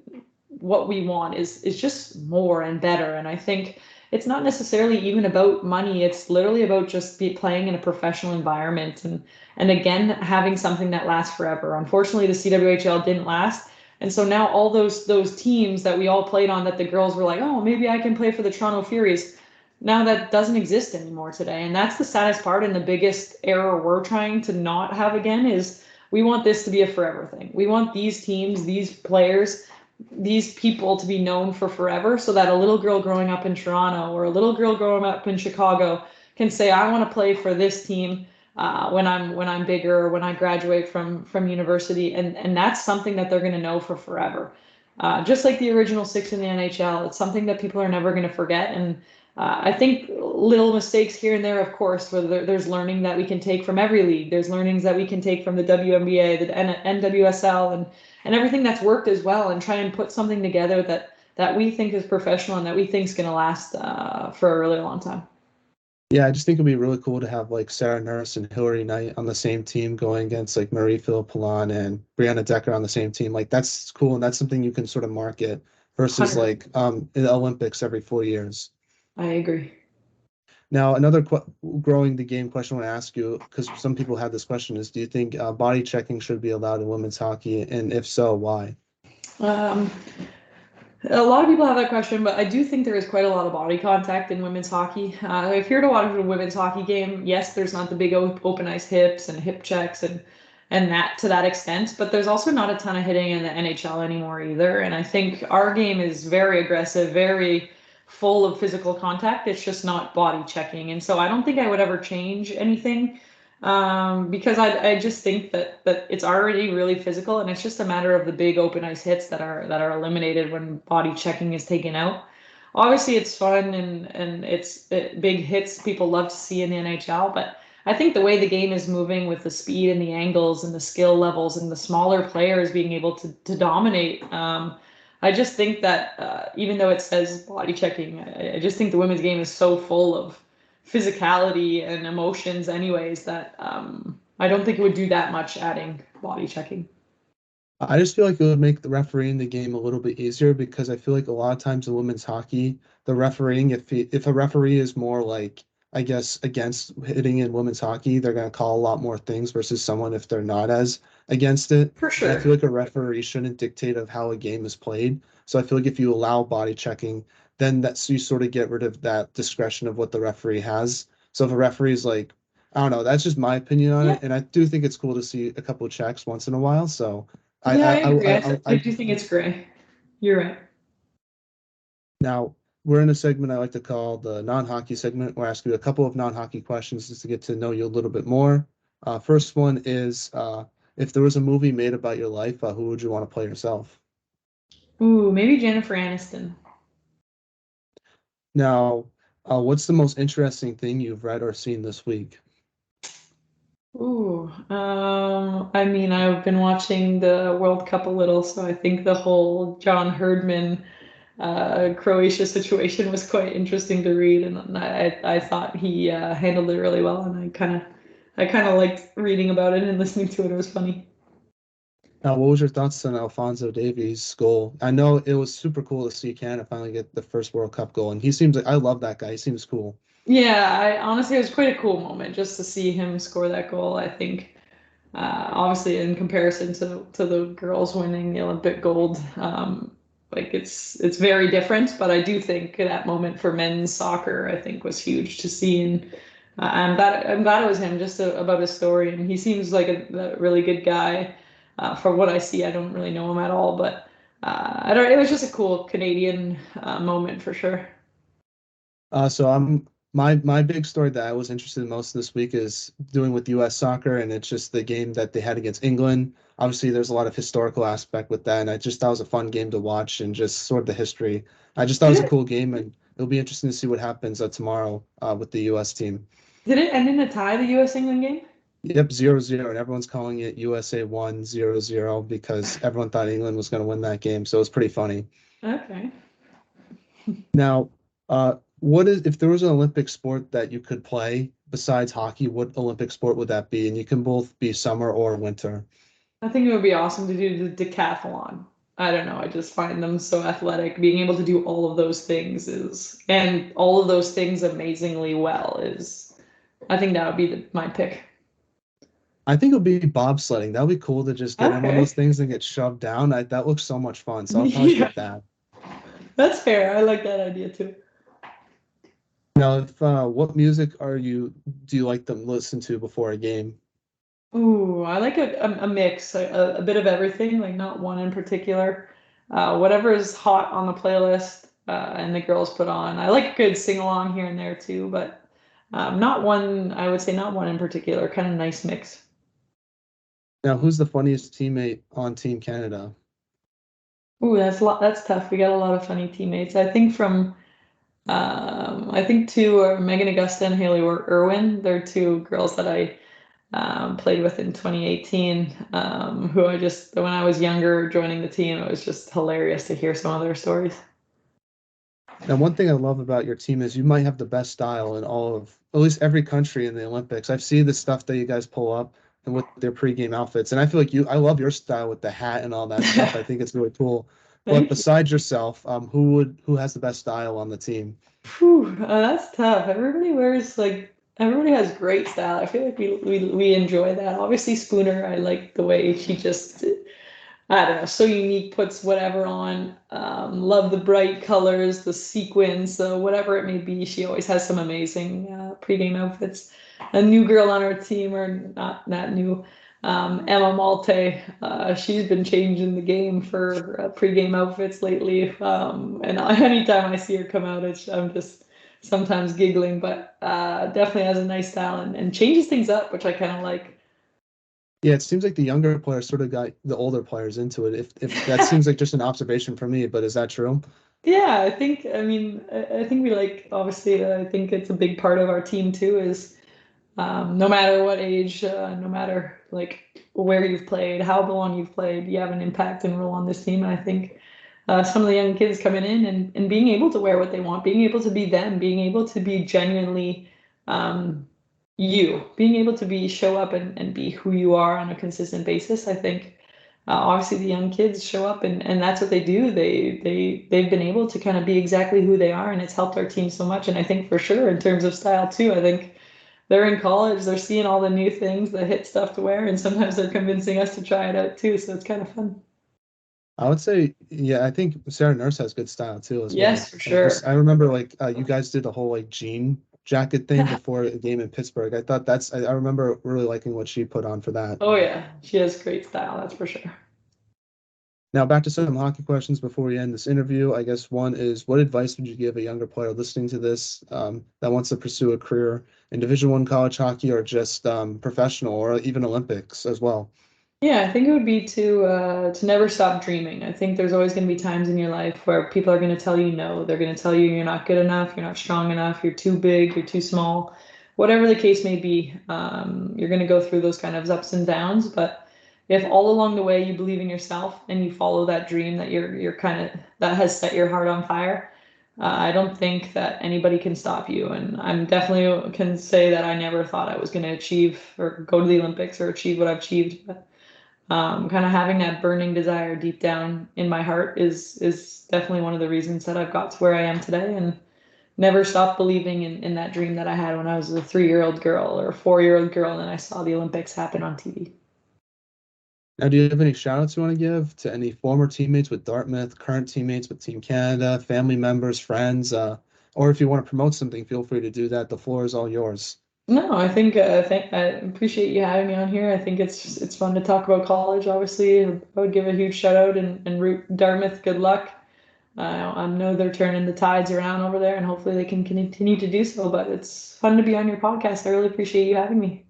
what we want is just more and better. And I think it's not necessarily even about money. It's literally about just be playing in a professional environment and again having something that lasts forever. Unfortunately, the CWHL didn't last. And so now all those teams that we all played on that the girls were like, oh, maybe I can play for the Toronto Furies. Now that doesn't exist anymore today. And that's the saddest part and the biggest error we're trying to not have again is we want this to be a forever thing. We want these teams, these players, these people to be known for forever so that a little girl growing up in Toronto or a little girl growing up in Chicago can say, I want to play for this team when I'm bigger or when I graduate from university. And that's something that they're going to know for forever. Just like the original six in the NHL, it's something that people are never going to forget. And I think little mistakes here and there, of course, where there's learning that we can take from every league. There's learnings that we can take from the WNBA, the NWSL, and everything that's worked as well, and try and put something together that we think is professional and that we think is going to last for a really long time. Yeah, I just think it'd be really cool to have like Sarah Nurse and Hillary Knight on the same team going against like Marie Philippoulin and Brianna Decker on the same team. Like that's cool and that's something you can sort of market versus 100%. like in the Olympics every 4 years. I agree. Now, another growing the game question I want to ask you, because some people have this question, is do you think body checking should be allowed in women's hockey? And if so, why? Um, A lot of people have that question, but I do think there is quite a lot of body contact in women's hockey. If you're to watch a women's hockey game, yes, there's not the big open ice hips and hip checks and that to that extent, but there's also not a ton of hitting in the NHL anymore either. And I think our game is very aggressive, very full of physical contact. It's just not body checking. And so I don't think I would ever change anything because I just think that it's already really physical, and it's just a matter of the big open ice hits that are eliminated when body checking is taken out. Obviously, it's fun and big hits people love to see in the NHL, but I think the way the game is moving with the speed and the angles and the skill levels and the smaller players being able to dominate. I just think that even though it says body checking, I just think the women's game is so full of physicality and emotions anyways that I don't think it would do that much adding body checking. I just feel like it would make the refereeing the game a little bit easier because I feel like a lot of times in women's hockey, the refereeing, if a referee is more like, I guess, against hitting in women's hockey, they're going to call a lot more things versus someone if they're not as against it. For And I sure. feel like a referee shouldn't dictate of how a game is played. So I feel like if you allow body checking, then that's you sort of get rid of that discretion of what the referee has. So if a referee is like, I don't know, that's just my opinion on Yeah. it. And I do think it's cool to see a couple of checks once in a while. So. I, Yeah, I I, agree. I, I, I I do think it's gray. You're right. now we're in a segment I like to call the non-hockey segment, where I ask you a couple of non-hockey questions just to get to know you a little bit more. First one is, if there was a movie made about your life, who would you want to play yourself? Ooh, maybe Jennifer Aniston. Now, what's the most interesting thing you've read or seen this week? Ooh, I mean, I've been watching the World Cup a little, so I think the whole John Herdman Croatia situation was quite interesting to read, and I thought he handled it really well, and I kind of liked reading about it and listening to it. It was funny. What was your thoughts on Alfonso Davies' goal? I know it was super cool to see Canada finally get the first World Cup goal, and he seems like I love that guy. He seems cool. Yeah, I honestly, it was quite a cool moment just to see him score that goal. I think. Obviously, in comparison to the girls winning the Olympic gold, like it's very different. But I do think that moment for men's soccer, I think, was huge to see, and I'm glad it was him. Just about his story, and he seems like a really good guy. From what I see, I don't really know him at all, but I don't. It was just a cool Canadian moment for sure. So I'm my big story that I was interested in most this week is doing with U.S. soccer, and it's just the game that they had against England. Obviously, there's a lot of historical aspect with that, and I just thought it was a fun game to watch and just sort of the history. I just thought it Did was a it? cool game, and it'll be interesting to see what happens tomorrow with the U.S. team. Did it end in a tie, the U.S. England game? Yep, 0-0, and everyone's calling it USA 1-0-0 because everyone thought England was going to win that game, so it's pretty funny. Okay. Now, what is if there was an Olympic sport that you could play besides hockey, what Olympic sport would that be? And you can both be summer or winter. I think it would be awesome to do the decathlon. I don't know. I just find them so athletic. Being able to do all of those things and all of those things amazingly well I think that would be my pick. I think it would be bobsledding. That would be cool to just get in one of those Okay. things and get shoved down. That looks so much fun. So I'll probably Yeah, pick that. that's fair. I like that idea too. Now, if what music do you like to listen to before a game? Ooh, I like a mix, a bit of everything, like not one in particular. Whatever is hot on the playlist and the girls put on. I like a good sing along here and there too, but not one, I would say not one in particular, kind of nice mix. Now, who's the funniest teammate on Team Canada? Ooh, that's tough. We got a lot of funny teammates. I think two are Megan Augusta and Haley Irwin. They're two girls that I played with in 2018, who when I was younger joining the team, it was just hilarious to hear some of their stories. Now, one thing I love about your team is you might have the best style in all of, at least every country in the Olympics. I've seen the stuff that you guys pull up and with their pregame outfits, and I feel like I love your style with the hat and all that stuff. I think it's really cool. But Thank you. besides yourself, who has the best style on the team? Phew, that's tough. Everybody has great style. I feel like we enjoy that. Obviously, Spooner, I like the way she just I don't know, so unique, puts whatever on. Love the bright colors, the sequins, whatever it may be. She always has some amazing pregame outfits. A new girl on our team, or not new, Emma Malte. She's been changing the game for pregame outfits lately. And anytime I see her come out, I'm just sometimes giggling, but definitely has a nice style and changes things up, which I kind of like. Yeah, it seems like the younger players sort of got the older players into it. If that seems like just an observation for me, but is that true? Yeah, I mean, I think we like, obviously, I think it's a big part of our team too, is no matter what age, no matter like where you've played, how long you've played, you have an impact and role on this team. And I think some of the young kids coming in and being able to wear what they want, being able to be them, being able to be genuinely um, being able to show up and be who you are on a consistent basis, I think. Obviously the young kids show up and that's what they do. They've been able to kind of be exactly who they are, and it's helped our team so much. And I think for sure in terms of style too, I think they're in college, they're seeing all the new things, the hit stuff to wear, and sometimes they're convincing us to try it out too. So it's kind of fun. I would say, yeah, I think Sarah Nurse has good style too as well. Yes, for Like just, sure. I remember like you guys did a whole like jean jacket thing before a game in Pittsburgh. I thought I remember really liking what she put on for that. Oh yeah, she has great style, that's for sure. Now back to some hockey questions before we end this interview. I guess one is, what advice would you give a younger player listening to this that wants to pursue a career in Division I college hockey or just professional or even Olympics as well? Yeah, I think it would be to never stop dreaming. I think there's always going to be times in your life where people are going to tell you no. They're going to tell you you're not good enough, you're not strong enough, you're too big, you're too small, whatever the case may be. You're going to go through those kind of ups and downs. But if all along the way you believe in yourself and you follow that dream that you're kind of that has set your heart on fire, I don't think that anybody can stop you. And I'm definitely can say that I never thought I was going to achieve or go to the Olympics or achieve what I've achieved. But kind of having that burning desire deep down in my heart is definitely one of the reasons that I've got to where I am today, and never stopped believing in that dream that I had when I was a 3-year-old girl or a 4-year-old girl and then I saw the Olympics happen on TV. Now, do you have any shout outs you want to give to any former teammates with Dartmouth, current teammates with Team Canada, family members, friends, or if you want to promote something, feel free to do that. The floor is all yours. No, I think I appreciate you having me on here. I think it's fun to talk about college. Obviously, I would give a huge shout out and root Dartmouth good luck. I know they're turning the tides around over there, and hopefully they can continue to do so. But it's fun to be on your podcast. I really appreciate you having me.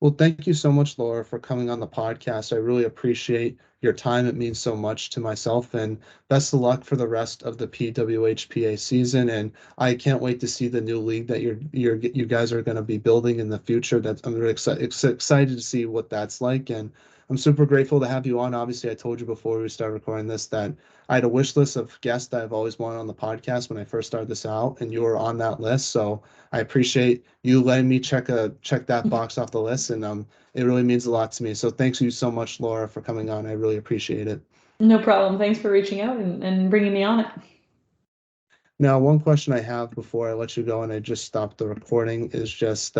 Well, thank you so much, Laura, for coming on the podcast. I really appreciate your time. It means so much to myself, and best of luck for the rest of the PWHPA season. And I can't wait to see the new league that you guys are going to be building in the future. That I'm really excited to see what that's like, and I'm super grateful to have you on. Obviously, I told you before we started recording this that I had a wish list of guests that I've always wanted on the podcast when I first started this out, and you were on that list. So I appreciate you letting me check that box off the list, and it really means a lot to me. So thanks you so much, Laura, for coming on. I really appreciate it. No problem. Thanks for reaching out and bringing me on it. Now, one question I have before I let you go, and I just stopped the recording, is just